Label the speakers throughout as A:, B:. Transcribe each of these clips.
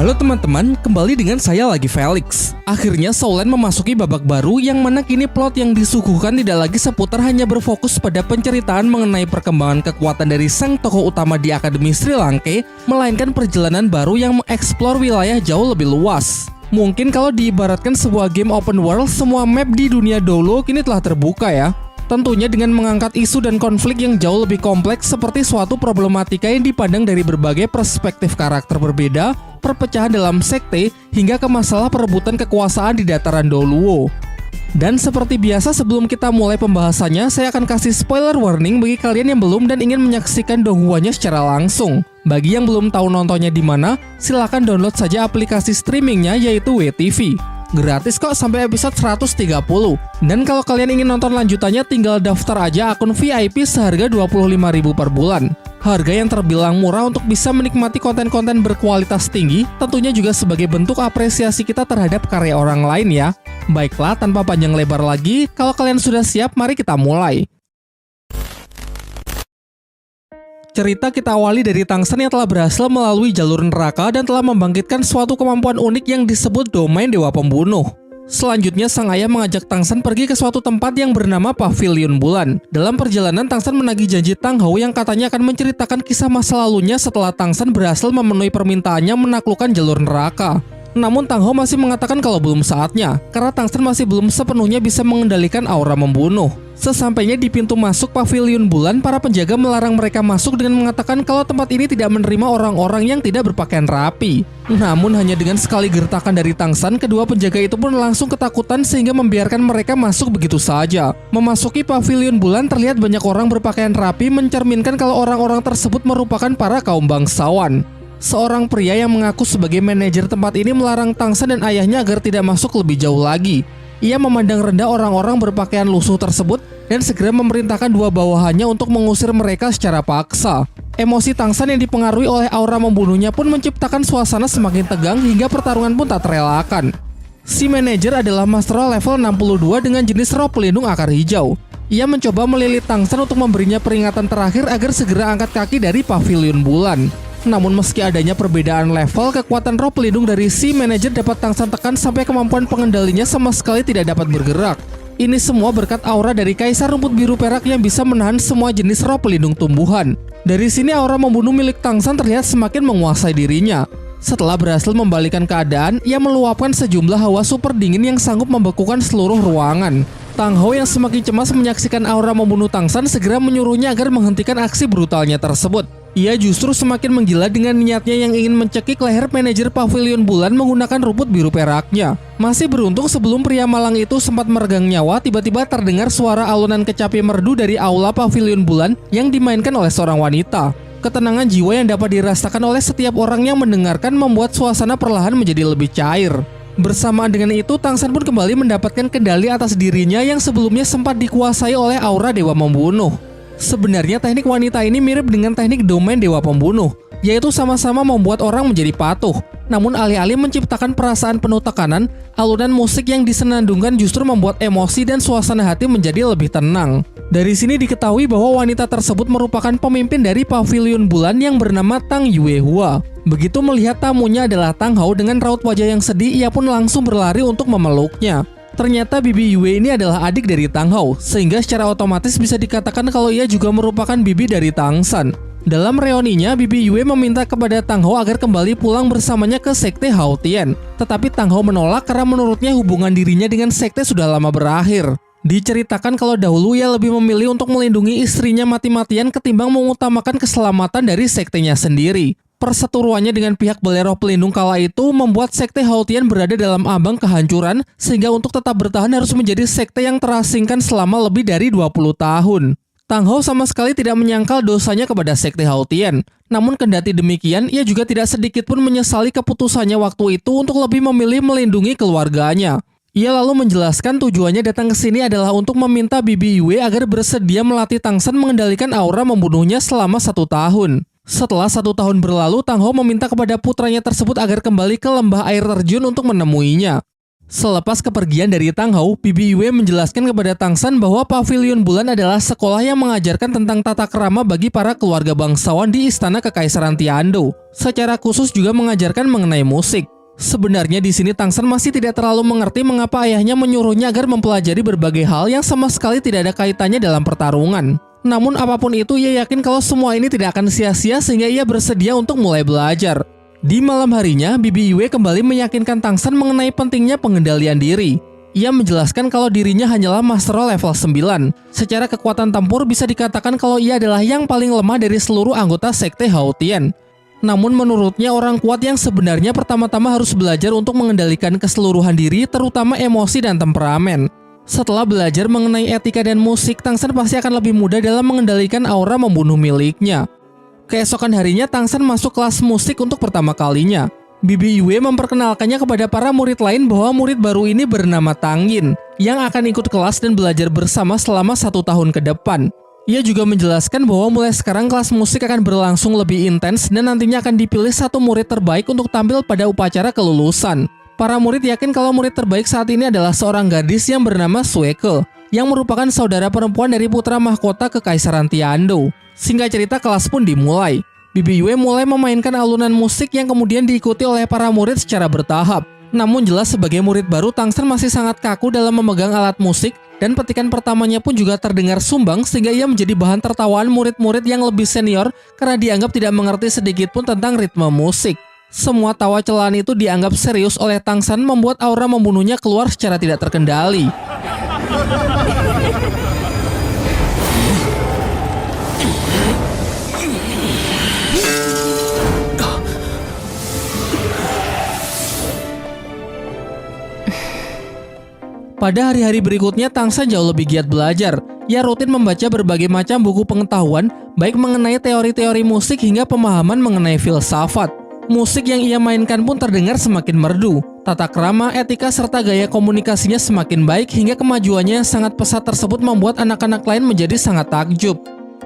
A: Halo teman-teman, kembali dengan saya lagi Felix. Akhirnya Soulland memasuki babak baru yang mana kini plot yang disuguhkan tidak lagi seputar hanya berfokus pada penceritaan mengenai perkembangan kekuatan dari sang tokoh utama di Akademi Sri Lanka, melainkan perjalanan baru yang mengeksplor wilayah jauh lebih luas. Mungkin kalau diibaratkan sebuah game open world, semua map di dunia Dolo kini telah terbuka ya. Tentunya dengan mengangkat isu dan konflik yang jauh lebih kompleks seperti suatu problematika yang dipandang dari berbagai perspektif karakter berbeda, perpecahan dalam sekte, hingga ke masalah perebutan kekuasaan di dataran Doluo. Dan seperti biasa sebelum kita mulai pembahasannya, saya akan kasih spoiler warning bagi kalian yang belum dan ingin menyaksikan Donghua-nya secara langsung. Bagi yang belum tahu nontonnya di mana, silakan download saja aplikasi streamingnya yaitu WeTV. Gratis kok sampai episode 130. Dan kalau kalian ingin nonton lanjutannya tinggal daftar aja akun VIP seharga 25.000 per bulan. Harga yang terbilang murah untuk bisa menikmati konten-konten berkualitas tinggi, tentunya juga sebagai bentuk apresiasi kita terhadap karya orang lain ya. Baiklah, tanpa panjang lebar lagi, kalau kalian sudah siap, mari kita mulai. Cerita kita awali dari Tangsen yang telah berhasil melalui jalur neraka dan telah membangkitkan suatu kemampuan unik yang disebut domain Dewa Pembunuh. Selanjutnya, sang ayah mengajak Tangsen pergi ke suatu tempat yang bernama Pavilion Bulan. Dalam perjalanan, Tangsen menagih janji Tang Hou yang katanya akan menceritakan kisah masa lalunya setelah Tangsen berhasil memenuhi permintaannya menaklukkan jalur neraka. Namun Tang Hou masih mengatakan kalau belum saatnya, karena Tangsen masih belum sepenuhnya bisa mengendalikan aura membunuh. Sesampainya di pintu masuk Pavilion Bulan, para penjaga melarang mereka masuk dengan mengatakan kalau tempat ini tidak menerima orang-orang yang tidak berpakaian rapi. Namun hanya dengan sekali gertakan dari Tangsen, kedua penjaga itu pun langsung ketakutan sehingga membiarkan mereka masuk begitu saja. Memasuki Pavilion Bulan terlihat banyak orang berpakaian rapi mencerminkan kalau orang-orang tersebut merupakan para kaum bangsawan. Seorang pria yang mengaku sebagai manajer tempat ini melarang Tangsen dan ayahnya agar tidak masuk lebih jauh lagi. Ia memandang rendah orang-orang berpakaian lusuh tersebut dan segera memerintahkan dua bawahannya untuk mengusir mereka secara paksa. Emosi Tangsen yang dipengaruhi oleh aura membunuhnya pun menciptakan suasana semakin tegang hingga pertarungan pun tak terelakkan. Si manajer adalah Master level 62 dengan jenis roh pelindung akar hijau. Ia mencoba melilit Tangsen untuk memberinya peringatan terakhir agar segera angkat kaki dari Pavilion Bulan. Namun meski adanya perbedaan level, kekuatan roh pelindung dari si manajer dapat Tangsen tekan sampai kemampuan pengendalinya sama sekali tidak dapat bergerak. Ini semua berkat aura dari Kaisar Rumput Biru Perak yang bisa menahan semua jenis roh pelindung tumbuhan. Dari sini aura membunuh milik Tangsen terlihat semakin menguasai dirinya. Setelah berhasil membalikan keadaan, ia meluapkan sejumlah hawa super dingin yang sanggup membekukan seluruh ruangan. Tang Hou yang semakin cemas menyaksikan aura membunuh Tangsen segera menyuruhnya agar menghentikan aksi brutalnya tersebut. Ia justru semakin menggila dengan niatnya yang ingin mencekik leher manajer Pavilion Bulan menggunakan rumput biru peraknya. Masih beruntung sebelum pria malang itu sempat meregang nyawa, tiba-tiba terdengar suara alunan kecapi merdu dari aula Pavilion Bulan yang dimainkan oleh seorang wanita. Ketenangan jiwa yang dapat dirasakan oleh setiap orang yang mendengarkan membuat suasana perlahan menjadi lebih cair. Bersamaan dengan itu, Tangsen pun kembali mendapatkan kendali atas dirinya yang sebelumnya sempat dikuasai oleh aura Dewa Membunuh. Sebenarnya teknik wanita ini mirip dengan teknik domain Dewa Pembunuh, yaitu sama-sama membuat orang menjadi patuh. Namun alih-alih menciptakan perasaan penuh tekanan, alunan musik yang disenandungkan justru membuat emosi dan suasana hati menjadi lebih tenang. Dari sini diketahui bahwa wanita tersebut merupakan pemimpin dari Pavilion Bulan yang bernama Tang Yuehua. Begitu melihat tamunya adalah Tang Hou dengan raut wajah yang sedih, ia pun langsung berlari untuk memeluknya. Ternyata bibi Yue ini adalah adik dari Tang Hou, sehingga secara otomatis bisa dikatakan kalau ia juga merupakan bibi dari Tangsen. Dalam reuninya, bibi Yue meminta kepada Tang Hou agar kembali pulang bersamanya ke sekte Hao Tian. Tetapi Tang Hou menolak karena menurutnya hubungan dirinya dengan sekte sudah lama berakhir. Diceritakan kalau dahulu ia lebih memilih untuk melindungi istrinya mati-matian ketimbang mengutamakan keselamatan dari sektenya sendiri. Perseteruannya dengan pihak Balai Pelindung kala itu membuat sekte Hao Tian berada dalam ambang kehancuran, sehingga untuk tetap bertahan harus menjadi sekte yang terasingkan selama lebih dari 20 tahun. Tang Hou sama sekali tidak menyangkal dosanya kepada sekte Hao Tian. Namun kendati demikian, ia juga tidak sedikit pun menyesali keputusannya waktu itu untuk lebih memilih melindungi keluarganya. Ia lalu menjelaskan tujuannya datang ke sini adalah untuk meminta bibi Yue agar bersedia melatih Tangsen mengendalikan aura membunuhnya selama 1 tahun. Setelah 1 tahun berlalu, Tang Hou meminta kepada putranya tersebut agar kembali ke lembah air terjun untuk menemuinya. Selepas kepergian dari Tang Hao, Bibi Yue menjelaskan kepada Tang San bahwa Pavilion Bulan adalah sekolah yang mengajarkan tentang tata krama bagi para keluarga bangsawan di Istana Kekaisaran Tiando. Secara khusus juga mengajarkan mengenai musik. Sebenarnya di sini Tang San masih tidak terlalu mengerti mengapa ayahnya menyuruhnya agar mempelajari berbagai hal yang sama sekali tidak ada kaitannya dalam pertarungan. Namun apapun itu, ia yakin kalau semua ini tidak akan sia-sia sehingga ia bersedia untuk mulai belajar. Di malam harinya, Bibi Yue kembali meyakinkan Tang San mengenai pentingnya pengendalian diri. Ia menjelaskan kalau dirinya hanyalah Master level 9. Secara kekuatan tempur bisa dikatakan kalau ia adalah yang paling lemah dari seluruh anggota sekte Hao Tian. Namun menurutnya orang kuat yang sebenarnya pertama-tama harus belajar untuk mengendalikan keseluruhan diri, terutama emosi dan temperamen. Setelah belajar mengenai etika dan musik, Tang San pasti akan lebih mudah dalam mengendalikan aura membunuh miliknya. Keesokan harinya, Tang San masuk kelas musik untuk pertama kalinya. Bibi Yue memperkenalkannya kepada para murid lain bahwa murid baru ini bernama Tang Yin, yang akan ikut kelas dan belajar bersama selama 1 tahun ke depan. Ia juga menjelaskan bahwa mulai sekarang kelas musik akan berlangsung lebih intens dan nantinya akan dipilih 1 murid terbaik untuk tampil pada upacara kelulusan. Para murid yakin kalau murid terbaik saat ini adalah seorang gadis yang bernama Sueke, yang merupakan saudara perempuan dari putra mahkota Kekaisaran Tiando. Singkat cerita, kelas pun dimulai. Bibi Yue mulai memainkan alunan musik yang kemudian diikuti oleh para murid secara bertahap. Namun jelas sebagai murid baru, Tang San masih sangat kaku dalam memegang alat musik dan petikan pertamanya pun juga terdengar sumbang sehingga ia menjadi bahan tertawaan murid-murid yang lebih senior karena dianggap tidak mengerti sedikit pun tentang ritme musik. Semua tawa celaan itu dianggap serius oleh Tang San, membuat aura membunuhnya keluar secara tidak terkendali. Pada hari-hari berikutnya, Tang San jauh lebih giat belajar. Ia rutin membaca berbagai macam buku pengetahuan, baik mengenai teori-teori musik hingga pemahaman mengenai filsafat. Musik yang ia mainkan pun terdengar semakin merdu. Tata krama, etika, serta gaya komunikasinya semakin baik hingga kemajuannya yang sangat pesat tersebut membuat anak-anak lain menjadi sangat takjub.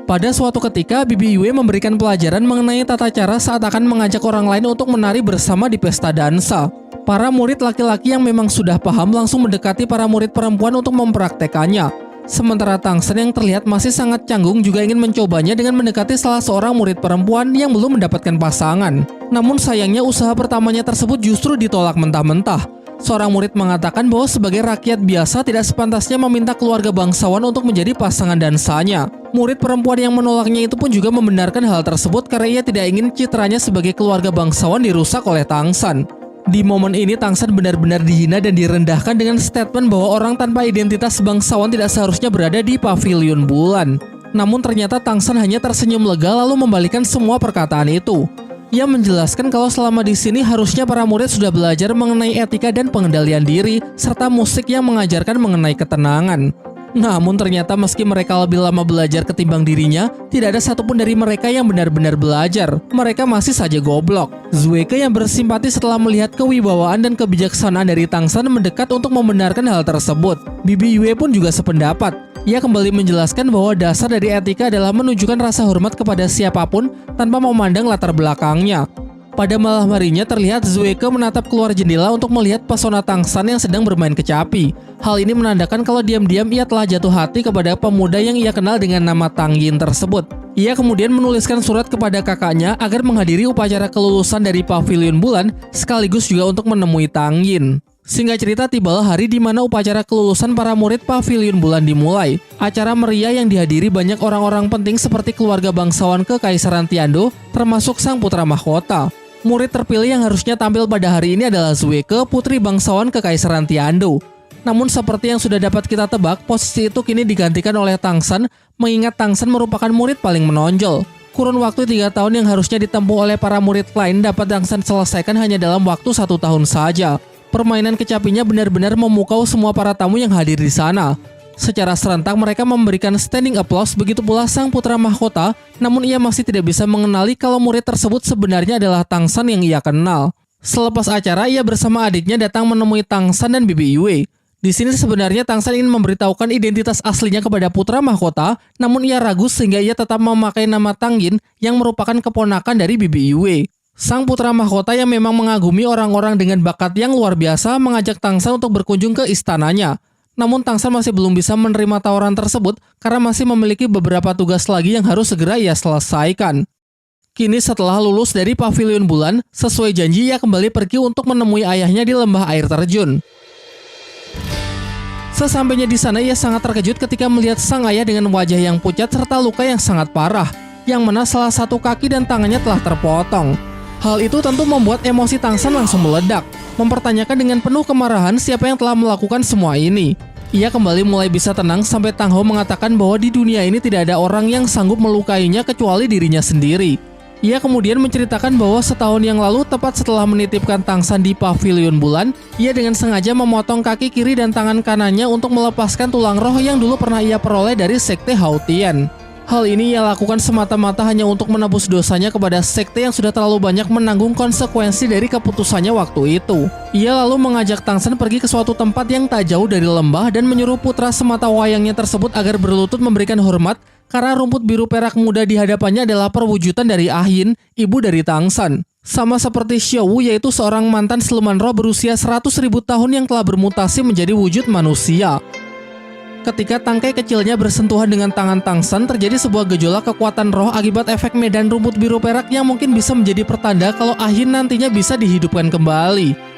A: Pada suatu ketika, Bibi Yue memberikan pelajaran mengenai tata cara saat akan mengajak orang lain untuk menari bersama di pesta dansa. Para murid laki-laki yang memang sudah paham langsung mendekati para murid perempuan untuk mempraktekannya. Sementara Tang San yang terlihat masih sangat canggung juga ingin mencobanya dengan mendekati salah seorang murid perempuan yang belum mendapatkan pasangan. Namun sayangnya usaha pertamanya tersebut justru ditolak mentah-mentah. Seorang murid mengatakan bahwa sebagai rakyat biasa tidak sepantasnya meminta keluarga bangsawan untuk menjadi pasangan dansanya. Murid perempuan yang menolaknya itu pun juga membenarkan hal tersebut karena ia tidak ingin citranya sebagai keluarga bangsawan dirusak oleh Tang San. Di momen ini Tang San benar-benar dihina dan direndahkan dengan statement bahwa orang tanpa identitas bangsawan tidak seharusnya berada di Pavilion Bulan. Namun ternyata Tang San hanya tersenyum lega lalu membalikan semua perkataan itu. Ia menjelaskan kalau selama di sini harusnya para murid sudah belajar mengenai etika dan pengendalian diri serta musik yang mengajarkan mengenai ketenangan. Namun ternyata meski mereka lebih lama belajar ketimbang dirinya, tidak ada satupun dari mereka yang benar-benar belajar. Mereka masih saja goblok. Zueke yang bersimpati setelah melihat kewibawaan dan kebijaksanaan dari Tang San mendekat untuk membenarkan hal tersebut. Bibi Yue pun juga sependapat. Ia kembali menjelaskan bahwa dasar dari etika adalah menunjukkan rasa hormat kepada siapapun tanpa memandang latar belakangnya. Pada malam harinya terlihat Zueke menatap keluar jendela untuk melihat pesona Tang San yang sedang bermain kecapi. Hal ini menandakan kalau diam-diam ia telah jatuh hati kepada pemuda yang ia kenal dengan nama Tang Yin tersebut. Ia kemudian menuliskan surat kepada kakaknya agar menghadiri upacara kelulusan dari Pavilion Bulan sekaligus juga untuk menemui Tang Yin. Singkat cerita, tibalah hari di mana upacara kelulusan para murid Pavilion Bulan dimulai. Acara meriah yang dihadiri banyak orang-orang penting seperti keluarga bangsawan Kekaisaran Tiando, termasuk sang putra mahkota. Murid terpilih yang harusnya tampil pada hari ini adalah Zueke, putri bangsawan Kekaisaran Tiando. Namun seperti yang sudah dapat kita tebak, posisi itu kini digantikan oleh Tang San, mengingat Tang San merupakan murid paling menonjol. Kurun waktu 3 tahun yang harusnya ditempuh oleh para murid lain dapat Tang San selesaikan hanya dalam waktu 1 tahun saja. Permainan kecapinya benar-benar memukau semua para tamu yang hadir di sana. Secara serentak mereka memberikan standing applause, begitu pula sang putra mahkota, namun ia masih tidak bisa mengenali kalau murid tersebut sebenarnya adalah Tang San yang ia kenal. Selepas acara, ia bersama adiknya datang menemui Tang San dan Bibi Yue. Di sini sebenarnya Tang San ingin memberitahukan identitas aslinya kepada putra mahkota, namun ia ragu sehingga ia tetap memakai nama Tang Yin yang merupakan keponakan dari Bibi Yue. Sang putra mahkota yang memang mengagumi orang-orang dengan bakat yang luar biasa mengajak Tangsan untuk berkunjung ke istananya. Namun Tangsan masih belum bisa menerima tawaran tersebut karena masih memiliki beberapa tugas lagi yang harus segera ia selesaikan. Kini setelah lulus dari Pavilion Bulan, sesuai janji ia kembali pergi untuk menemui ayahnya di lembah air terjun. Sesampainya di sana ia sangat terkejut ketika melihat sang ayah dengan wajah yang pucat serta luka yang sangat parah, yang mana salah satu kaki dan tangannya telah terpotong. Hal itu tentu membuat emosi Tangsan langsung meledak, mempertanyakan dengan penuh kemarahan siapa yang telah melakukan semua ini. Ia kembali mulai bisa tenang sampai Tang Hou mengatakan bahwa di dunia ini tidak ada orang yang sanggup melukainya kecuali dirinya sendiri. Ia kemudian menceritakan bahwa setahun yang lalu tepat setelah menitipkan Tangsan di Pavilion Bulan, ia dengan sengaja memotong kaki kiri dan tangan kanannya untuk melepaskan tulang roh yang dulu pernah ia peroleh dari Sekte Hao Tian. Hal ini ia lakukan semata-mata hanya untuk menebus dosanya kepada sekte yang sudah terlalu banyak menanggung konsekuensi dari keputusannya waktu itu. Ia lalu mengajak Tangsan pergi ke suatu tempat yang tak jauh dari lembah dan menyuruh putra semata wayangnya tersebut agar berlutut memberikan hormat karena rumput biru perak muda di hadapannya adalah perwujudan dari Ah Yin, ibu dari Tangsan. Sama seperti Xiao Wu, yaitu seorang mantan siluman roh berusia 100.000 tahun yang telah bermutasi menjadi wujud manusia. Ketika tangkai kecilnya bersentuhan dengan tangan Tangsan, terjadi sebuah gejolak kekuatan roh akibat efek medan rumput biru perak yang mungkin bisa menjadi pertanda kalau Ah Yin nantinya bisa dihidupkan kembali.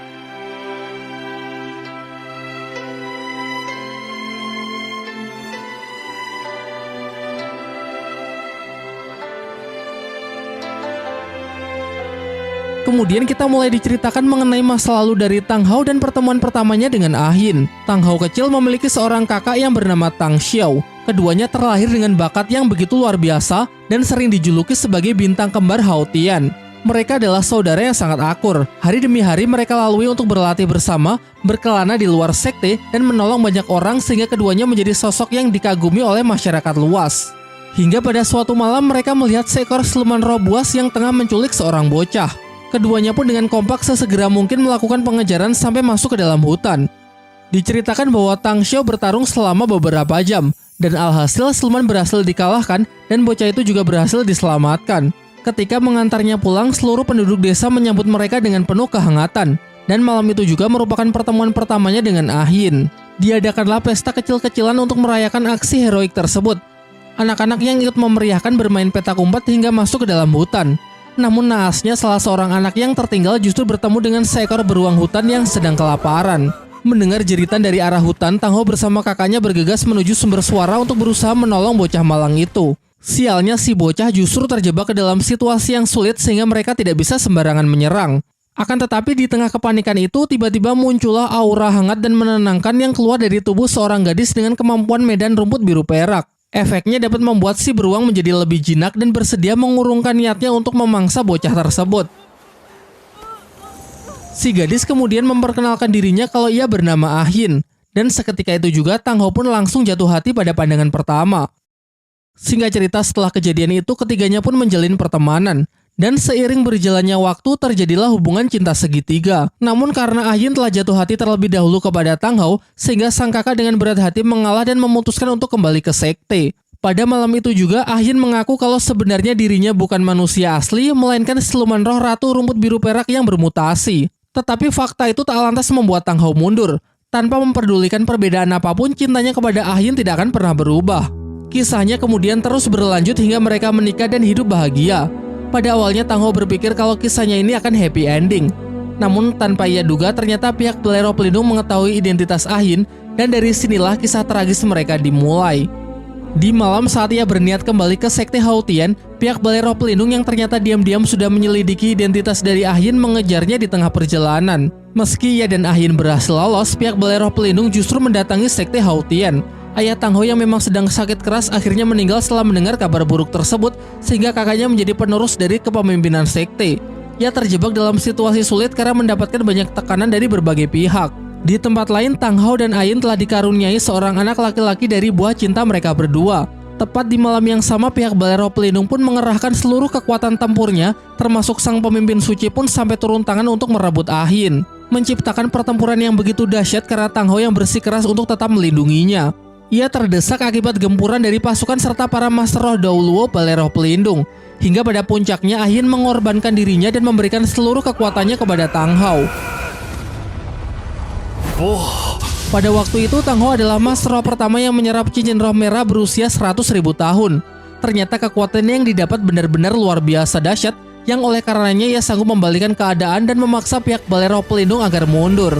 A: Kemudian kita mulai diceritakan mengenai masa lalu dari Tang Hou dan pertemuan pertamanya dengan Ah Yin. Tang Hou kecil memiliki seorang kakak yang bernama Tang Xiao. Keduanya terlahir dengan bakat yang begitu luar biasa dan sering dijuluki sebagai bintang kembar Hao Tian. Mereka adalah saudara yang sangat akur. Hari demi hari mereka lalui untuk berlatih bersama, berkelana di luar sekte, dan menolong banyak orang sehingga keduanya menjadi sosok yang dikagumi oleh masyarakat luas. Hingga pada suatu malam mereka melihat seekor siluman roh buas yang tengah menculik seorang bocah. Keduanya pun dengan kompak sesegera mungkin melakukan pengejaran sampai masuk ke dalam hutan. Diceritakan bahwa Tang Xiao bertarung selama beberapa jam, dan alhasil siluman berhasil dikalahkan dan bocah itu juga berhasil diselamatkan. Ketika mengantarnya pulang, seluruh penduduk desa menyambut mereka dengan penuh kehangatan. Dan malam itu juga merupakan pertemuan pertamanya dengan Ah Yin. Diadakanlah pesta kecil-kecilan untuk merayakan aksi heroik tersebut. Anak-anak yang ikut memeriahkan bermain petak umpet hingga masuk ke dalam hutan. Namun naasnya salah seorang anak yang tertinggal justru bertemu dengan seekor beruang hutan yang sedang kelaparan. Mendengar jeritan dari arah hutan, Tang Hou bersama kakaknya bergegas menuju sumber suara untuk berusaha menolong bocah malang itu. Sialnya si bocah justru terjebak ke dalam situasi yang sulit sehingga mereka tidak bisa sembarangan menyerang. Akan tetapi di tengah kepanikan itu tiba-tiba muncullah aura hangat dan menenangkan yang keluar dari tubuh seorang gadis dengan kemampuan medan rumput biru perak. Efeknya dapat membuat si beruang menjadi lebih jinak dan bersedia mengurungkan niatnya untuk memangsa bocah tersebut. Si gadis kemudian memperkenalkan dirinya kalau ia bernama Ah Yin, dan seketika itu juga Tang Hou pun langsung jatuh hati pada pandangan pertama. Singkat cerita, setelah kejadian itu ketiganya pun menjalin pertemanan, dan seiring berjalannya waktu terjadilah hubungan cinta segitiga. Namun karena Ah Yin telah jatuh hati terlebih dahulu kepada Tang Hou, sehingga sang kakak dengan berat hati mengalah dan memutuskan untuk kembali ke sekte. Pada malam itu juga Ah Yin mengaku kalau sebenarnya dirinya bukan manusia asli, melainkan siluman roh ratu rumput biru perak yang bermutasi. Tetapi fakta itu tak lantas membuat Tang Hou mundur. Tanpa memperdulikan perbedaan apapun, cintanya kepada Ah Yin tidak akan pernah berubah. Kisahnya kemudian terus berlanjut hingga mereka menikah dan hidup bahagia. Pada awalnya Tang Hou berpikir kalau kisahnya ini akan happy ending. Namun tanpa ia duga ternyata pihak Balai Roh Pelindung mengetahui identitas Ah Yin, dan dari sinilah kisah tragis mereka dimulai. Di malam saat ia berniat kembali ke Sekte Hao Tian, pihak Balai Roh Pelindung yang ternyata diam-diam sudah menyelidiki identitas dari Ah Yin mengejarnya di tengah perjalanan. Meski ia dan Ah Yin berhasil lolos, pihak Balai Roh Pelindung justru mendatangi Sekte Hao Tian. Ayah Tang Hou yang memang sedang sakit keras akhirnya meninggal setelah mendengar kabar buruk tersebut, sehingga kakaknya menjadi penerus dari kepemimpinan sekte. Ia terjebak dalam situasi sulit karena mendapatkan banyak tekanan dari berbagai pihak. Di tempat lain, Tang Hou dan Ah Yin telah dikaruniai seorang anak laki-laki dari buah cinta mereka berdua. Tepat di malam yang sama, pihak Balai Roh Pelindung pun mengerahkan seluruh kekuatan tempurnya, termasuk sang pemimpin suci pun sampai turun tangan untuk merebut Ah Yin, menciptakan pertempuran yang begitu dahsyat karena Tang Hou yang bersikeras untuk tetap melindunginya. Ia terdesak akibat gempuran dari pasukan serta para Master Roh Dauluo Balai Roh Pelindung. hingga pada puncaknya Ah Yin mengorbankan dirinya dan memberikan seluruh kekuatannya kepada Tang Hao. Pada waktu itu Tang Hao adalah Mas Roh pertama yang menyerap cincin roh merah berusia 100.000 tahun. Ternyata kekuatannya yang didapat benar-benar luar biasa dahsyat, yang oleh karenanya ia sanggup membalikan keadaan dan memaksa pihak Balai Roh Pelindung agar mundur.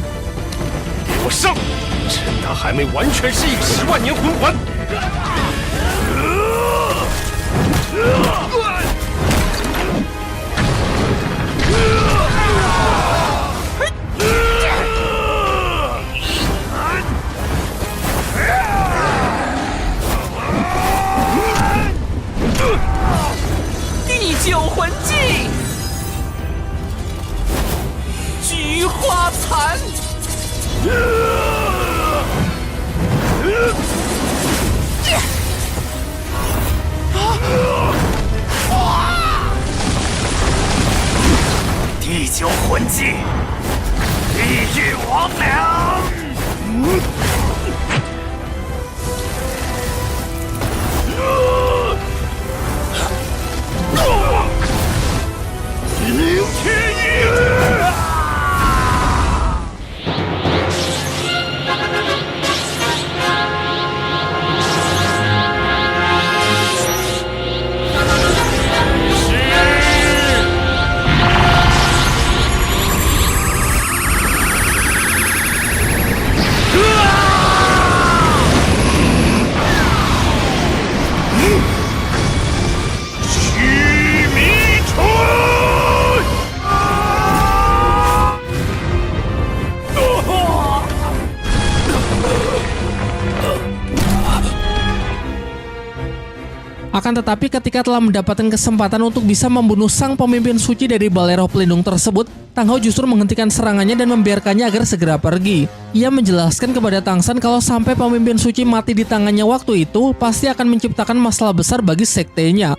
A: Akan tetapi ketika telah mendapatkan kesempatan untuk bisa membunuh sang pemimpin suci dari Balai Roh Pelindung tersebut, Tang Hao justru menghentikan serangannya dan membiarkannya agar segera pergi. Ia menjelaskan kepada Tang San kalau sampai pemimpin suci mati di tangannya waktu itu, pasti akan menciptakan masalah besar bagi sektenya.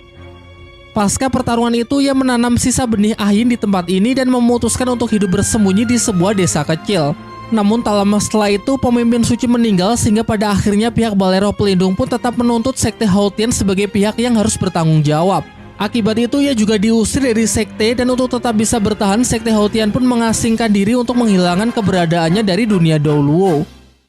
A: Pasca pertarungan itu, ia menanam sisa benih Ah Yin di tempat ini dan memutuskan untuk hidup bersembunyi di sebuah desa kecil. Namun tak lama setelah itu pemimpin suci meninggal sehingga pada akhirnya pihak Balai Roh Pelindung pun tetap menuntut sekte Hao Tian sebagai pihak yang harus bertanggung jawab. Akibat itu ia juga diusir dari sekte dan untuk tetap bisa bertahan sekte Hao Tian pun mengasingkan diri untuk menghilangkan keberadaannya dari dunia Douluo.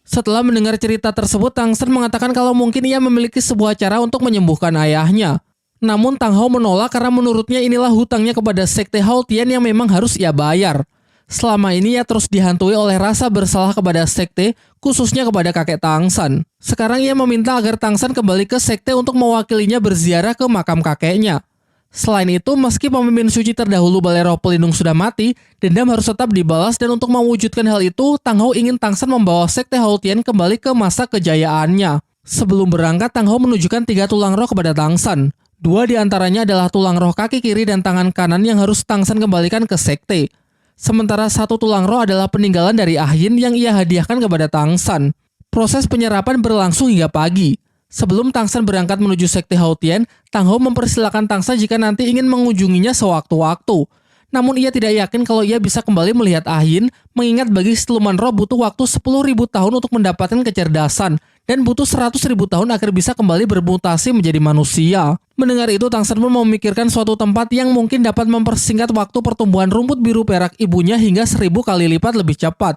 A: Setelah mendengar cerita tersebut, Tang San mengatakan kalau mungkin ia memiliki sebuah cara untuk menyembuhkan ayahnya. Namun Tang Hao menolak karena menurutnya inilah hutangnya kepada sekte Hao Tian yang memang harus ia bayar. Selama ini ia terus dihantui oleh rasa bersalah kepada sekte, khususnya kepada kakek Tang San. Sekarang ia meminta agar Tang San kembali ke sekte untuk mewakilinya berziarah ke makam kakeknya. Selain itu, meski pemimpin suci terdahulu Balai Roh Pelindung sudah mati, dendam harus tetap dibalas dan untuk mewujudkan hal itu, Tang Hao ingin Tang San membawa sekte Hao Tian kembali ke masa kejayaannya. Sebelum berangkat, Tang Hao menunjukkan 3 tulang roh kepada Tang San. 2 diantaranya adalah tulang roh kaki kiri dan tangan kanan yang harus Tang San kembalikan ke sekte. Sementara 1 tulang roh adalah peninggalan dari Ah Yin yang ia hadiahkan kepada Tang San. Proses penyerapan berlangsung hingga pagi. Sebelum Tang San berangkat menuju sekte Hao Tian, Tang Hao mempersilahkan Tang San jika nanti ingin mengunjunginya sewaktu-waktu. Namun ia tidak yakin kalau ia bisa kembali melihat Ah Yin, mengingat bagi siluman roh butuh waktu 10.000 tahun untuk mendapatkan kecerdasan, dan butuh 100.000 tahun agar bisa kembali bermutasi menjadi manusia. Mendengar itu, Tang San pun memikirkan suatu tempat yang mungkin dapat mempersingkat waktu pertumbuhan rumput biru perak ibunya hingga 1000 kali lipat lebih cepat.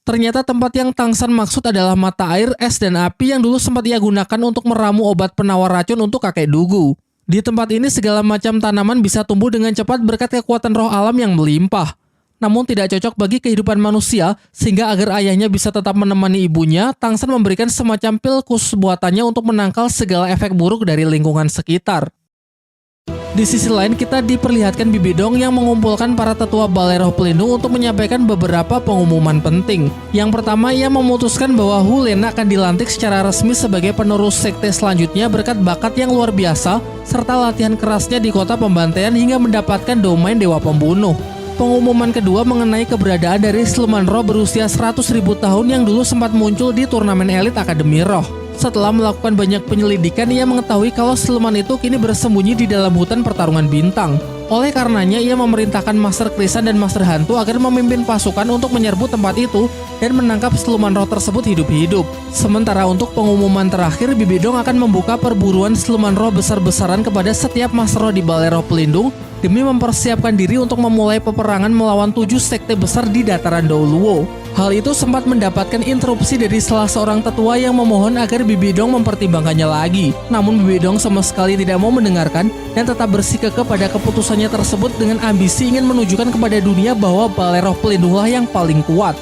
A: Ternyata tempat yang Tang San maksud adalah mata air, es, dan api yang dulu sempat ia gunakan untuk meramu obat penawar racun untuk kakek Dugu. Di tempat ini segala macam tanaman bisa tumbuh dengan cepat berkat kekuatan roh alam yang melimpah. Namun tidak cocok bagi kehidupan manusia, sehingga agar ayahnya bisa tetap menemani ibunya, Tang San memberikan semacam pil khusus buatannya untuk menangkal segala efek buruk dari lingkungan sekitar. Di sisi lain, kita diperlihatkan Bibi Dong yang mengumpulkan para tetua Balai Roh Pelindung untuk menyampaikan beberapa pengumuman penting. Yang pertama, ia memutuskan bahwa Hu Lena akan dilantik secara resmi sebagai penerus sekte selanjutnya berkat bakat yang luar biasa, serta latihan kerasnya di kota pembantaian hingga mendapatkan domain Dewa Pembunuh. Pengumuman kedua mengenai keberadaan dari siluman roh berusia 100.000 tahun yang dulu sempat muncul di turnamen elit Akademi Roh. Setelah melakukan banyak penyelidikan, ia mengetahui kalau siluman itu kini bersembunyi di dalam hutan pertarungan bintang. Oleh karenanya, ia memerintahkan Master Krisan dan Master Hantu agar memimpin pasukan untuk menyerbu tempat itu dan menangkap siluman roh tersebut hidup-hidup. Sementara untuk pengumuman terakhir, Bibi Dong akan membuka perburuan siluman roh besar-besaran kepada setiap Master Roh di Balai Roh Pelindung demi mempersiapkan diri untuk memulai peperangan melawan 7 sekte besar di dataran Douluo. Hal itu sempat mendapatkan interupsi dari salah seorang tetua yang memohon agar Bibi Dong mempertimbangkannya lagi. Namun Bibi Dong sama sekali tidak mau mendengarkan dan tetap bersikukuh pada keputusannya tersebut dengan ambisi ingin menunjukkan kepada dunia bahwa Balai Roh Pelindunglah yang paling kuat.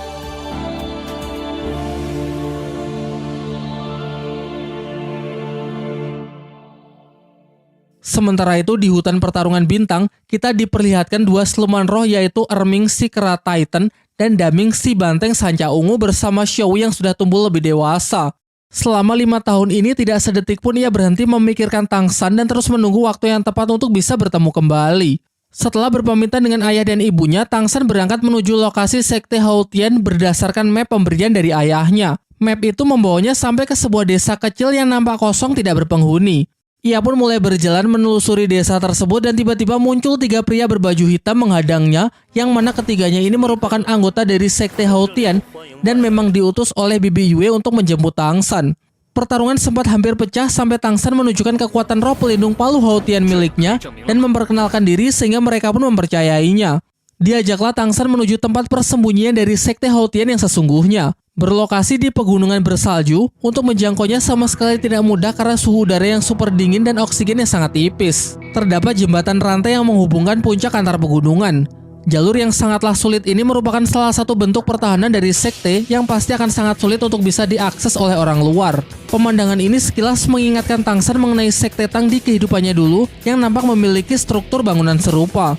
A: Sementara itu di hutan pertarungan bintang, kita diperlihatkan 2 siluman roh yaitu Erming si Kera Titan dan Daming si Banteng Sanca Ungu bersama Xiao yang sudah tumbuh lebih dewasa. Selama 5 tahun ini tidak sedetik pun ia berhenti memikirkan Tang San dan terus menunggu waktu yang tepat untuk bisa bertemu kembali. Setelah berpamitan dengan ayah dan ibunya, Tang San berangkat menuju lokasi Sekte Haotian berdasarkan map pemberian dari ayahnya. Map itu membawanya sampai ke sebuah desa kecil yang nampak kosong tidak berpenghuni. Ia pun mulai berjalan menelusuri desa tersebut dan tiba-tiba muncul 3 pria berbaju hitam menghadangnya, yang mana ketiganya ini merupakan anggota dari Sekte Haotian dan memang diutus oleh Bibi Yue untuk menjemput Tang San. Pertarungan sempat hampir pecah sampai Tang San menunjukkan kekuatan roh pelindung palu Haotian miliknya dan memperkenalkan diri sehingga mereka pun mempercayainya. Diajaklah Tang San menuju tempat persembunyian dari Sekte Haotian yang sesungguhnya. Berlokasi di pegunungan bersalju, untuk menjangkaunya sama sekali tidak mudah karena suhu udara yang super dingin dan oksigen yang sangat tipis. Terdapat jembatan rantai yang menghubungkan puncak antar pegunungan. Jalur yang sangatlah sulit ini merupakan salah satu bentuk pertahanan dari sekte yang pasti akan sangat sulit untuk bisa diakses oleh orang luar. Pemandangan ini sekilas mengingatkan Tang San mengenai sekte Tang di kehidupannya dulu yang nampak memiliki struktur bangunan serupa.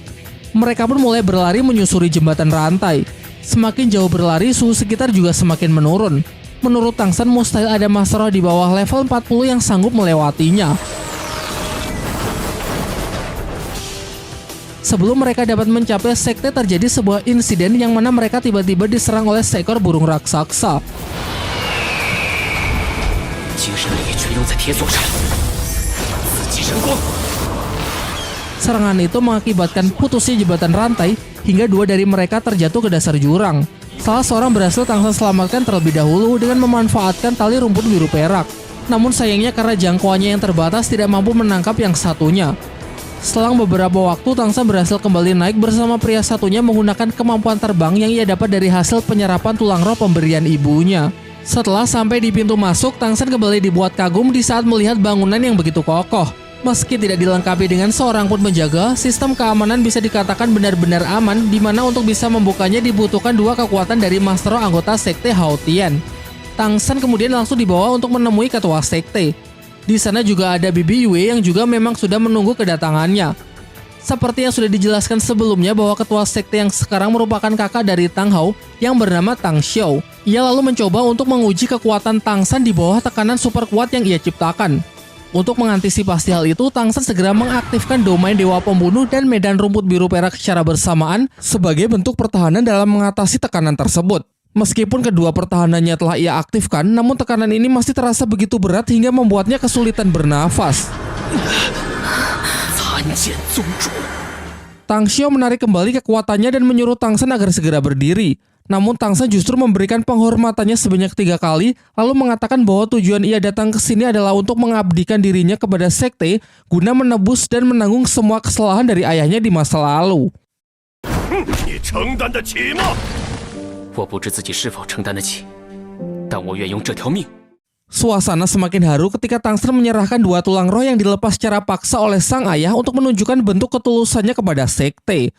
A: Mereka pun mulai berlari menyusuri jembatan rantai. Semakin jauh berlari, suhu sekitar juga semakin menurun. Menurut Tang San, mustahil ada Master Roh di bawah level 40 yang sanggup melewatinya. Sebelum mereka dapat mencapai sekte, terjadi sebuah insiden yang mana mereka tiba-tiba diserang oleh seekor burung raksasa. Serangan itu mengakibatkan putusnya jembatan rantai hingga 2 dari mereka terjatuh ke dasar jurang. Salah seorang berhasil Tang San selamatkan terlebih dahulu dengan memanfaatkan tali rumput biru perak. Namun sayangnya karena jangkauannya yang terbatas tidak mampu menangkap yang satunya. Selang beberapa waktu, Tang San berhasil kembali naik bersama pria satunya menggunakan kemampuan terbang yang ia dapat dari hasil penyerapan tulang roh pemberian ibunya. Setelah sampai di pintu masuk, Tang San kembali dibuat kagum di saat melihat bangunan yang begitu kokoh. Meski tidak dilengkapi dengan seorang pun penjaga, sistem keamanan bisa dikatakan benar-benar aman, di mana untuk bisa membukanya dibutuhkan 2 kekuatan dari Master Roh anggota Sekte Haotian. Tang San kemudian langsung dibawa untuk menemui ketua sekte. Di sana juga ada Bibi Yue yang juga memang sudah menunggu kedatangannya. Seperti yang sudah dijelaskan sebelumnya bahwa ketua sekte yang sekarang merupakan kakak dari Tang Hao yang bernama Tang Xiao. Ia lalu mencoba untuk menguji kekuatan Tang San di bawah tekanan super kuat yang ia ciptakan. Untuk mengantisipasi hal itu, Tang San segera mengaktifkan domain Dewa Pembunuh dan medan rumput biru perak secara bersamaan sebagai bentuk pertahanan dalam mengatasi tekanan tersebut. Meskipun kedua pertahanannya telah ia aktifkan, namun tekanan ini masih terasa begitu berat hingga membuatnya kesulitan bernafas. Tang Xiao menarik kembali kekuatannya dan menyuruh Tang San agar segera berdiri. Namun Tang San justru memberikan penghormatannya sebanyak 3 kali, lalu mengatakan bahwa tujuan ia datang ke sini adalah untuk mengabdikan dirinya kepada sekte guna menebus dan menanggung semua kesalahan dari ayahnya di masa lalu. Suasana semakin haru ketika Tang San menyerahkan 2 tulang roh yang dilepas secara paksa oleh sang ayah untuk menunjukkan bentuk ketulusannya kepada sekte.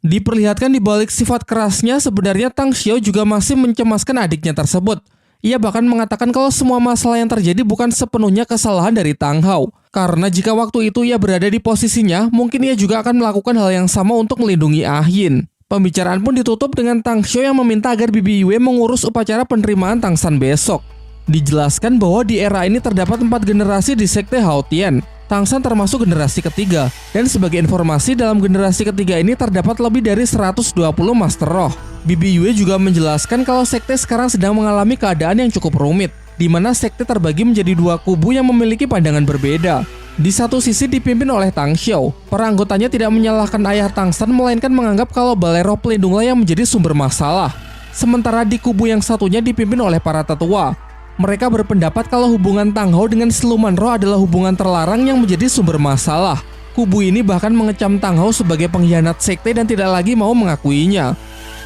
A: Diperlihatkan di balik sifat kerasnya, sebenarnya Tang Xiao juga masih mencemaskan adiknya tersebut. Ia bahkan mengatakan kalau semua masalah yang terjadi bukan sepenuhnya kesalahan dari Tang Hao. Karena jika waktu itu ia berada di posisinya, mungkin ia juga akan melakukan hal yang sama untuk melindungi Ah Yin. Pembicaraan pun ditutup dengan Tang Xiao yang meminta agar Bibi Yue mengurus upacara penerimaan Tang San besok. Dijelaskan bahwa di era ini terdapat 4 generasi di Sekte Haotian. Tang San termasuk generasi ketiga, dan sebagai informasi dalam generasi ketiga ini terdapat lebih dari 120 Master Roh. Bibi Yue juga menjelaskan kalau sekte sekarang sedang mengalami keadaan yang cukup rumit, di mana sekte terbagi menjadi 2 kubu yang memiliki pandangan berbeda. Di satu sisi dipimpin oleh Tang Xiao, para anggotanya tidak menyalahkan ayah Tang San melainkan menganggap kalau Balai Roh Pelindunglah yang menjadi sumber masalah. Sementara di kubu yang satunya dipimpin oleh para tetua. Mereka berpendapat kalau hubungan Tang Hao dengan siluman roh adalah hubungan terlarang yang menjadi sumber masalah. Kubu ini bahkan mengecam Tang Hao sebagai pengkhianat sekte dan tidak lagi mau mengakuinya.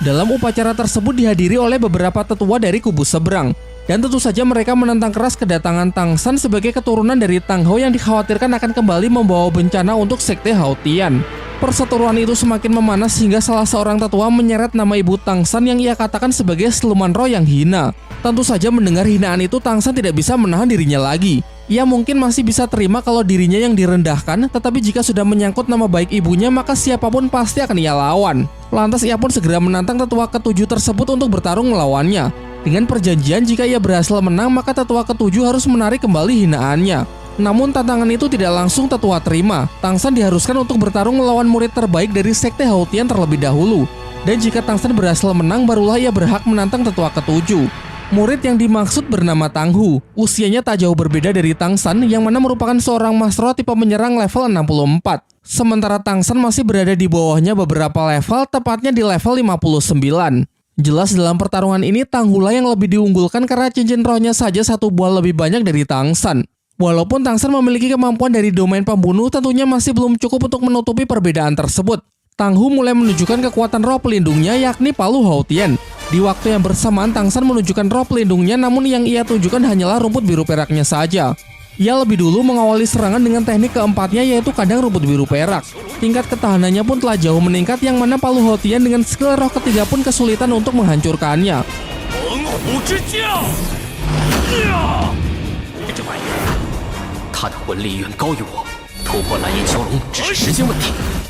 A: Dalam upacara tersebut dihadiri oleh beberapa tetua dari kubu seberang. Dan tentu saja mereka menentang keras kedatangan Tang San sebagai keturunan dari Tang Hao yang dikhawatirkan akan kembali membawa bencana untuk sekte Hao Tian. Perseteruan itu semakin memanas hingga salah seorang tetua menyeret nama ibu Tang San yang ia katakan sebagai siluman roh yang hina. Tentu saja mendengar hinaan itu Tang San tidak bisa menahan dirinya lagi. Ia mungkin masih bisa terima kalau dirinya yang direndahkan, tetapi jika sudah menyangkut nama baik ibunya maka siapapun pasti akan ia lawan. Lantas ia pun segera menantang tetua ketujuh tersebut untuk bertarung melawannya. Dengan perjanjian jika ia berhasil menang maka tetua ketujuh harus menarik kembali hinaannya. Namun tantangan itu tidak langsung tetua terima. Tang San diharuskan untuk bertarung melawan murid terbaik dari sekte Hao Tian terlebih dahulu. Dan jika Tang San berhasil menang barulah ia berhak menantang tetua ketujuh. Murid yang dimaksud bernama Tang Hu. Usianya tak jauh berbeda dari Tang San yang mana merupakan seorang Mas Roh tipe menyerang level 64. Sementara Tang San masih berada di bawahnya beberapa level, tepatnya di level 59. Jelas dalam pertarungan ini Tang Hu lah yang lebih diunggulkan karena cincin rohnya saja satu buah lebih banyak dari Tang San. Walaupun Tang San memiliki kemampuan dari domain pembunuh, tentunya masih belum cukup untuk menutupi perbedaan tersebut. Tang Hu mulai menunjukkan kekuatan roh pelindungnya yakni palu Hao Tian. Di waktu yang bersamaan Tang San menunjukkan roh pelindungnya, namun yang ia tunjukkan hanyalah rumput biru peraknya saja. Ia lebih dulu mengawali serangan dengan teknik keempatnya yaitu kandang rumput biru perak. Tingkat ketahanannya pun telah jauh meningkat yang mana palu Hao Tian dengan skill roh ketiga pun kesulitan untuk menghancurkannya.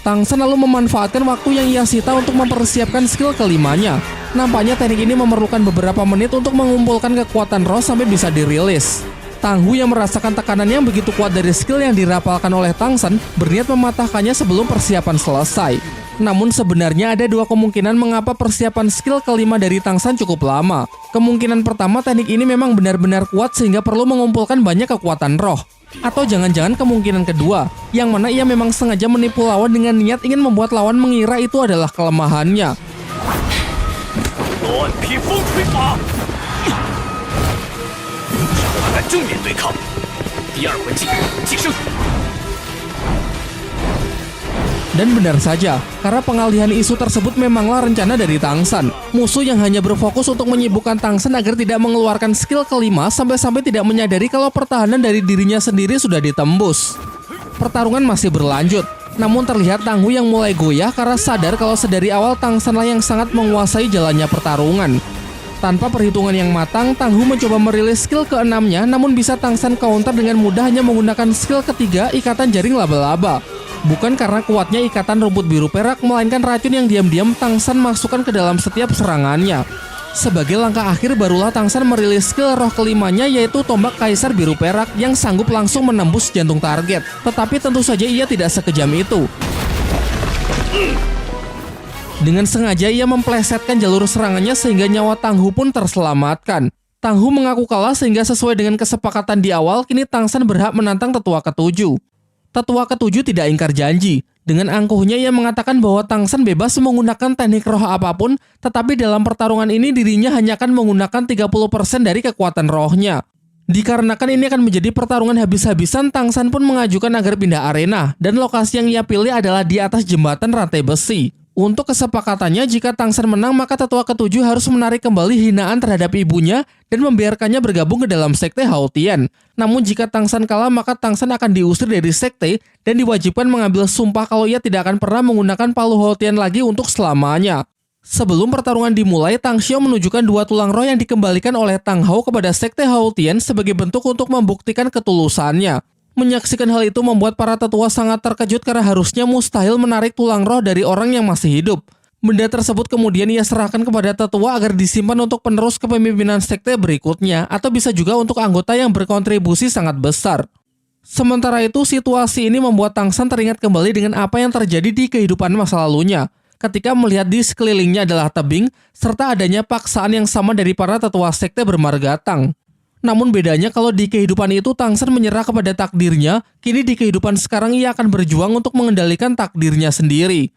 A: Tang San lalu memanfaatkan waktu yang ia sita untuk mempersiapkan skill kelimanya. Nampaknya teknik ini memerlukan beberapa menit untuk mengumpulkan kekuatan roh sampai bisa dirilis. Tang Hu yang merasakan tekanan yang begitu kuat dari skill yang dirapalkan oleh Tang San berniat mematahkannya sebelum persiapan selesai. Namun sebenarnya ada dua kemungkinan mengapa persiapan skill kelima dari Tang San cukup lama. Kemungkinan pertama teknik ini memang benar-benar kuat sehingga perlu mengumpulkan banyak kekuatan roh. Atau jangan-jangan kemungkinan kedua, yang mana ia memang sengaja menipu lawan dengan niat ingin membuat lawan mengira itu adalah kelemahannya. Dan benar saja, karena pengalihan isu tersebut memanglah rencana dari Tang San. Musuh yang hanya berfokus untuk menyibukkan Tang San agar tidak mengeluarkan skill kelima sampai-sampai tidak menyadari kalau pertahanan dari dirinya sendiri sudah ditembus. Pertarungan masih berlanjut, namun terlihat Tang Hu yang mulai goyah karena sadar kalau sedari awal Tang San lah yang sangat menguasai jalannya pertarungan. Tanpa perhitungan yang matang, Tang Hu mencoba merilis skill keenamnya, namun bisa Tang San counter dengan mudah hanya menggunakan skill ketiga, ikatan jaring laba-laba. Bukan karena kuatnya ikatan rumput biru perak, melainkan racun yang diam-diam Tang San masukkan ke dalam setiap serangannya. Sebagai langkah akhir barulah Tang San merilis skill roh kelimanya yaitu tombak kaisar biru perak yang sanggup langsung menembus jantung target. Tetapi tentu saja ia tidak sekejam itu. Dengan sengaja ia memplesetkan jalur serangannya sehingga nyawa Tang Hu pun terselamatkan. Tang Hu mengaku kalah sehingga sesuai dengan kesepakatan di awal, kini Tang San berhak menantang tetua ketujuh. Tetua ketujuh tidak ingkar janji. Dengan angkuhnya ia mengatakan bahwa Tang San bebas menggunakan teknik roh apapun, tetapi dalam pertarungan ini dirinya hanya akan menggunakan 30% dari kekuatan rohnya. Dikarenakan ini akan menjadi pertarungan habis-habisan, Tang San pun mengajukan agar pindah arena, dan lokasi yang ia pilih adalah di atas jembatan rantai besi. Untuk kesepakatannya, jika Tang San menang, maka tetua ketujuh harus menarik kembali hinaan terhadap ibunya dan membiarkannya bergabung ke dalam sekte Hao Tian. Namun jika Tang San kalah, maka Tang San akan diusir dari sekte dan diwajibkan mengambil sumpah kalau ia tidak akan pernah menggunakan palu Hao Tian lagi untuk selamanya. Sebelum pertarungan dimulai, Tang Xiao menunjukkan dua tulang roh yang dikembalikan oleh Tang Hao kepada sekte Hao Tian sebagai bentuk untuk membuktikan ketulusannya. Menyaksikan hal itu membuat para tetua sangat terkejut karena harusnya mustahil menarik tulang roh dari orang yang masih hidup. Benda tersebut kemudian ia serahkan kepada tetua agar disimpan untuk penerus kepemimpinan sekte berikutnya atau bisa juga untuk anggota yang berkontribusi sangat besar. Sementara itu, situasi ini membuat Tang San teringat kembali dengan apa yang terjadi di kehidupan masa lalunya. Ketika melihat di sekelilingnya adalah tebing serta adanya paksaan yang sama dari para tetua sekte bermarga Tang. Namun bedanya kalau di kehidupan itu Tangsen menyerah kepada takdirnya, kini di kehidupan sekarang ia akan berjuang untuk mengendalikan takdirnya sendiri.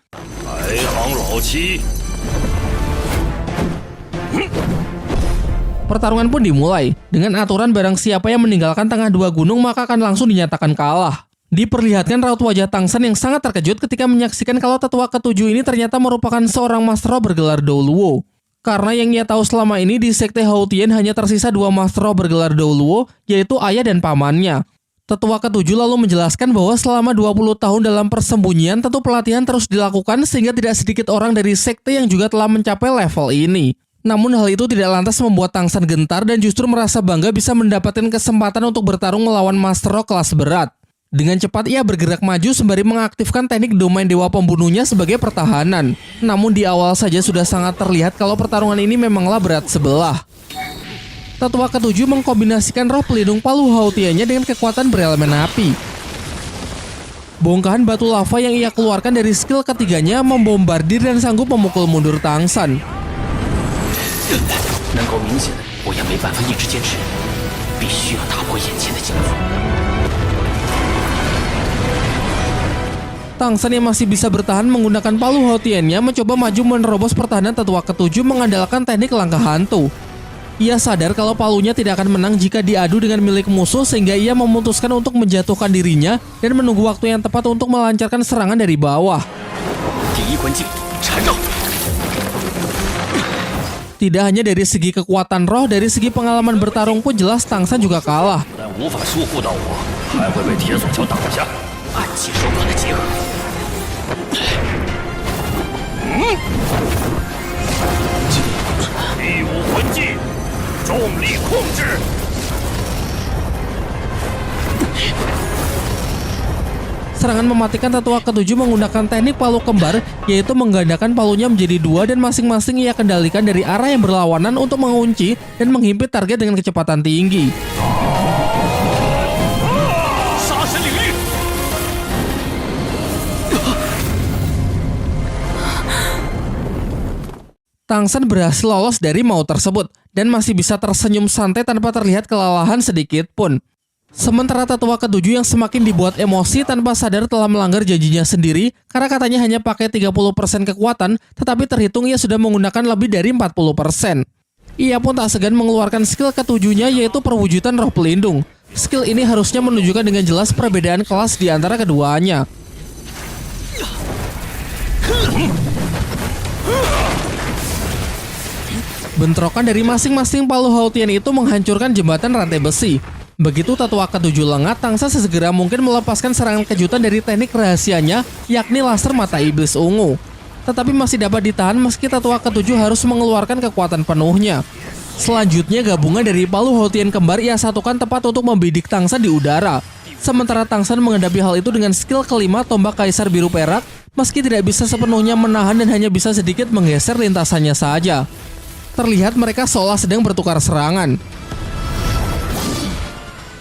A: Pertarungan pun dimulai, dengan aturan barang siapa yang meninggalkan tengah dua gunung maka akan langsung dinyatakan kalah. Diperlihatkan raut wajah Tangsen yang sangat terkejut ketika menyaksikan kalau tetua ketujuh ini ternyata merupakan seorang Master Roh bergelar Douluo. Karena yang ia tahu selama ini di Sekte Hautian hanya tersisa dua Master Roh bergelar Douluo, yaitu ayah dan pamannya. Tetua ketujuh lalu menjelaskan bahwa selama 20 tahun dalam persembunyian tentu pelatihan terus dilakukan sehingga tidak sedikit orang dari sekte yang juga telah mencapai level ini. Namun hal itu tidak lantas membuat Tangsen gentar dan justru merasa bangga bisa mendapatkan kesempatan untuk bertarung melawan Master Roh kelas berat. Dengan cepat ia bergerak maju sembari mengaktifkan teknik domain dewa pembunuhnya sebagai pertahanan. Namun di awal saja sudah sangat terlihat kalau pertarungan ini memanglah berat sebelah. Tetua ketujuh mengkombinasikan roh pelindung palu Hautiannya dengan kekuatan berelemen api. Bongkahan batu lava yang ia keluarkan dari skill ketiganya membombardir dan sanggup memukul mundur Tangsen. Tangsen yang masih bisa bertahan menggunakan palu Hautiannya mencoba maju menerobos pertahanan tetua ketujuh mengandalkan teknik langkah hantu. Ia sadar kalau palunya tidak akan menang jika diadu dengan milik musuh sehingga ia memutuskan untuk menjatuhkan dirinya dan menunggu waktu yang tepat untuk melancarkan serangan dari bawah. Tidak hanya dari segi kekuatan roh, dari segi pengalaman bertarung pun jelas Tangsen juga kalah. Serangan mematikan tetua ketujuh menggunakan teknik palu kembar, yaitu menggandakan palunya menjadi dua dan masing-masing ia kendalikan dari arah yang berlawanan untuk mengunci dan menghimpit target dengan kecepatan tinggi. Tangsen berhasil lolos dari maut tersebut dan masih bisa tersenyum santai tanpa terlihat kelelahan sedikit pun. Sementara tetua ketujuh yang semakin dibuat emosi tanpa sadar telah melanggar janjinya sendiri karena katanya hanya pakai 30% kekuatan, tetapi terhitung ia sudah menggunakan lebih dari 40%. Ia pun tak segan mengeluarkan skill ketujuhnya yaitu perwujudan roh pelindung. Skill ini harusnya menunjukkan dengan jelas perbedaan kelas di antara keduanya. Bentrokan dari masing-masing palu Hautian itu menghancurkan jembatan rantai besi. Begitu tetua ketujuh lengah, Tangsen sesegera mungkin melepaskan serangan kejutan dari teknik rahasianya, yakni laser mata iblis ungu. Tetapi masih dapat ditahan meski tetua ketujuh harus mengeluarkan kekuatan penuhnya. Selanjutnya gabungan dari palu Hautian kembar ia satukan tepat untuk membidik Tangsen di udara. Sementara Tangsen menghadapi hal itu dengan skill kelima tombak kaisar biru perak, meski tidak bisa sepenuhnya menahan dan hanya bisa sedikit menggeser lintasannya saja. Terlihat mereka seolah sedang bertukar serangan.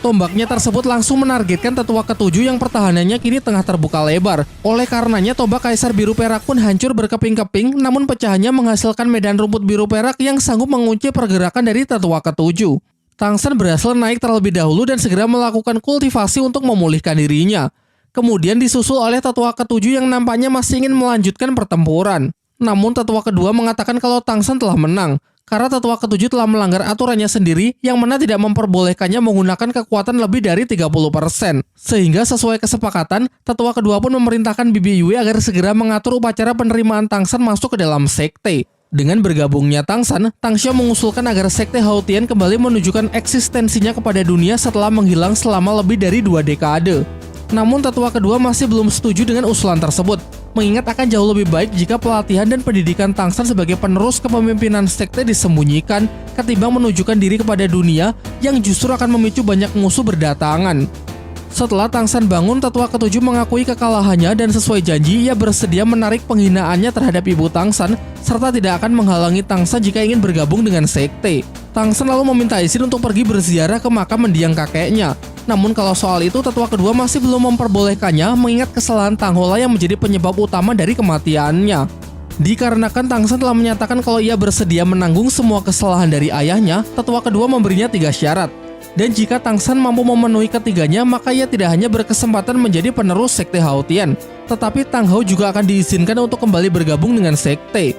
A: Tombaknya tersebut langsung menargetkan tetua ketujuh yang pertahanannya kini tengah terbuka lebar. Oleh karenanya tombak kaisar biru perak pun hancur berkeping-keping, namun pecahannya menghasilkan medan rumput biru perak yang sanggup mengunci pergerakan dari tetua ketujuh. Tangsen berhasil naik terlebih dahulu dan segera melakukan kultivasi untuk memulihkan dirinya. Kemudian disusul oleh tetua ketujuh yang nampaknya masih ingin melanjutkan pertempuran. Namun tetua kedua mengatakan kalau Tangsen telah menang, karena tetua ketujuh telah melanggar aturannya sendiri yang mana tidak memperbolehkannya menggunakan kekuatan lebih dari 30%. Sehingga sesuai kesepakatan, tetua kedua pun memerintahkan Bibi Yue agar segera mengatur upacara penerimaan Tangsen masuk ke dalam sekte. Dengan bergabungnya Tangsen, Tangxiao mengusulkan agar sekte Hautian kembali menunjukkan eksistensinya kepada dunia setelah menghilang selama lebih dari 2 dekade. Namun tetua kedua masih belum setuju dengan usulan tersebut, mengingat akan jauh lebih baik jika pelatihan dan pendidikan Tangsen sebagai penerus kepemimpinan sekte disembunyikan ketimbang menunjukkan diri kepada dunia yang justru akan memicu banyak musuh berdatangan. Setelah Tangsen bangun, tetua ketujuh mengakui kekalahannya dan sesuai janji ia bersedia menarik penghinaannya terhadap ibu Tangsen serta tidak akan menghalangi Tangsen jika ingin bergabung dengan sekte. Tangsen lalu meminta izin untuk pergi berziarah ke makam mendiang kakeknya. Namun kalau soal itu tetua kedua masih belum memperbolehkannya mengingat kesalahan Tanghola yang menjadi penyebab utama dari kematiannya. Dikarenakan Tangsen telah menyatakan kalau ia bersedia menanggung semua kesalahan dari ayahnya, tetua kedua memberinya 3 syarat. Dan jika Tang San mampu memenuhi ketiganya, maka ia tidak hanya berkesempatan menjadi penerus Sekte Hao Tian, tetapi Tang Hao juga akan diizinkan untuk kembali bergabung dengan sekte.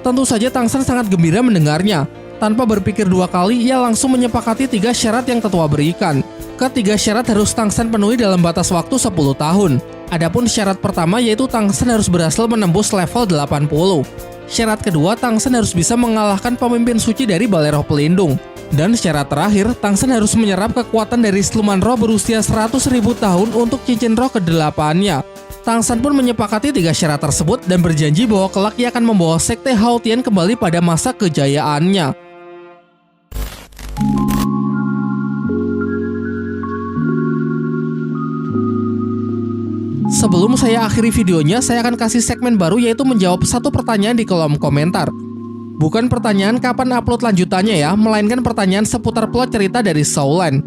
A: Tentu saja Tang San sangat gembira mendengarnya. Tanpa berpikir dua kali, ia langsung menyepakati 3 syarat yang tetua berikan. Ketiga syarat harus Tang San penuhi dalam batas waktu 10 tahun. Adapun syarat pertama yaitu Tang San harus berhasil menembus level 80. Syarat kedua, Tang San harus bisa mengalahkan pemimpin suci dari Balai Roh Pelindung. Dan syarat terakhir, Tang San harus menyerap kekuatan dari siluman roh berusia 100.000 tahun untuk cincin roh ke-8-nya. Tang San pun menyepakati 3 syarat tersebut dan berjanji bahwa kelak ia akan membawa Sekte Hao Tian kembali pada masa kejayaannya. Sebelum saya akhiri videonya, saya akan kasih segmen baru yaitu menjawab satu pertanyaan di kolom komentar. Bukan pertanyaan kapan upload lanjutannya ya, melainkan pertanyaan seputar plot cerita dari Soulland.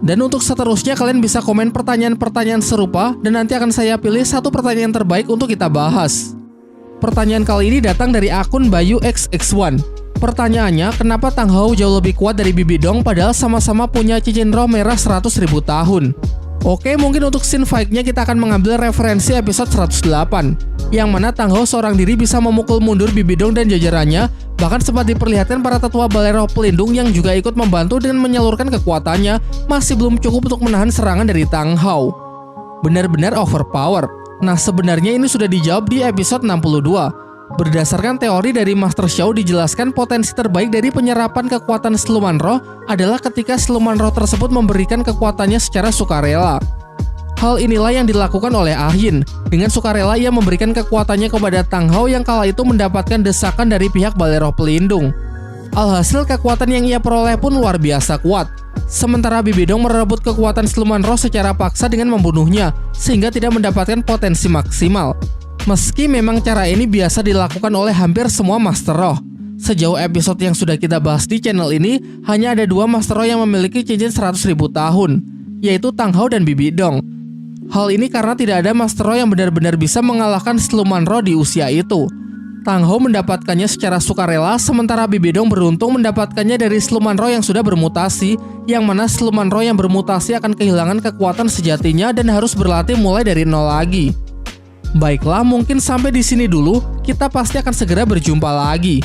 A: Dan untuk seterusnya kalian bisa komen pertanyaan-pertanyaan serupa dan nanti akan saya pilih satu pertanyaan terbaik untuk kita bahas. Pertanyaan kali ini datang dari akun Bayu XX1. Pertanyaannya, kenapa Tang Hao jauh lebih kuat dari Bibi Dong padahal sama-sama punya cincin roh merah 100.000 tahun? Oke, mungkin untuk scene fight-nya kita akan mengambil referensi episode 108, yang mana Tang Hao seorang diri bisa memukul mundur Bibi Dong dan jajarannya, bahkan sempat diperlihatkan para tetua Balai Roh Pelindung yang juga ikut membantu dengan menyalurkan kekuatannya, masih belum cukup untuk menahan serangan dari Tang Hao. Benar-benar overpower. Nah, sebenarnya ini sudah dijawab di episode 62. Berdasarkan teori dari Master Xiao dijelaskan potensi terbaik dari penyerapan kekuatan siluman roh adalah ketika siluman roh tersebut memberikan kekuatannya secara sukarela. Hal inilah yang dilakukan oleh Ah Yin. Dengan sukarela ia memberikan kekuatannya kepada Tang Hao yang kala itu mendapatkan desakan dari pihak Balai Roh Pelindung. Alhasil kekuatan yang ia peroleh pun luar biasa kuat. Sementara Bibi Dong merebut kekuatan siluman roh secara paksa dengan membunuhnya, sehingga tidak mendapatkan potensi maksimal. Meski memang cara ini biasa dilakukan oleh hampir semua Master Roh. Sejauh episode yang sudah kita bahas di channel ini, hanya ada 2 Master Roh yang memiliki cincin 100.000 tahun, yaitu Tang Hao dan Bibi Dong. Hal ini karena tidak ada Master Roh yang benar-benar bisa mengalahkan siluman roh di usia itu. Tang Hao mendapatkannya secara sukarela, sementara Bibi Dong beruntung mendapatkannya dari siluman roh yang sudah bermutasi, yang mana siluman roh yang bermutasi akan kehilangan kekuatan sejatinya dan harus berlatih mulai dari nol lagi. Baiklah, mungkin sampai di sini dulu. Kita pasti akan segera berjumpa lagi.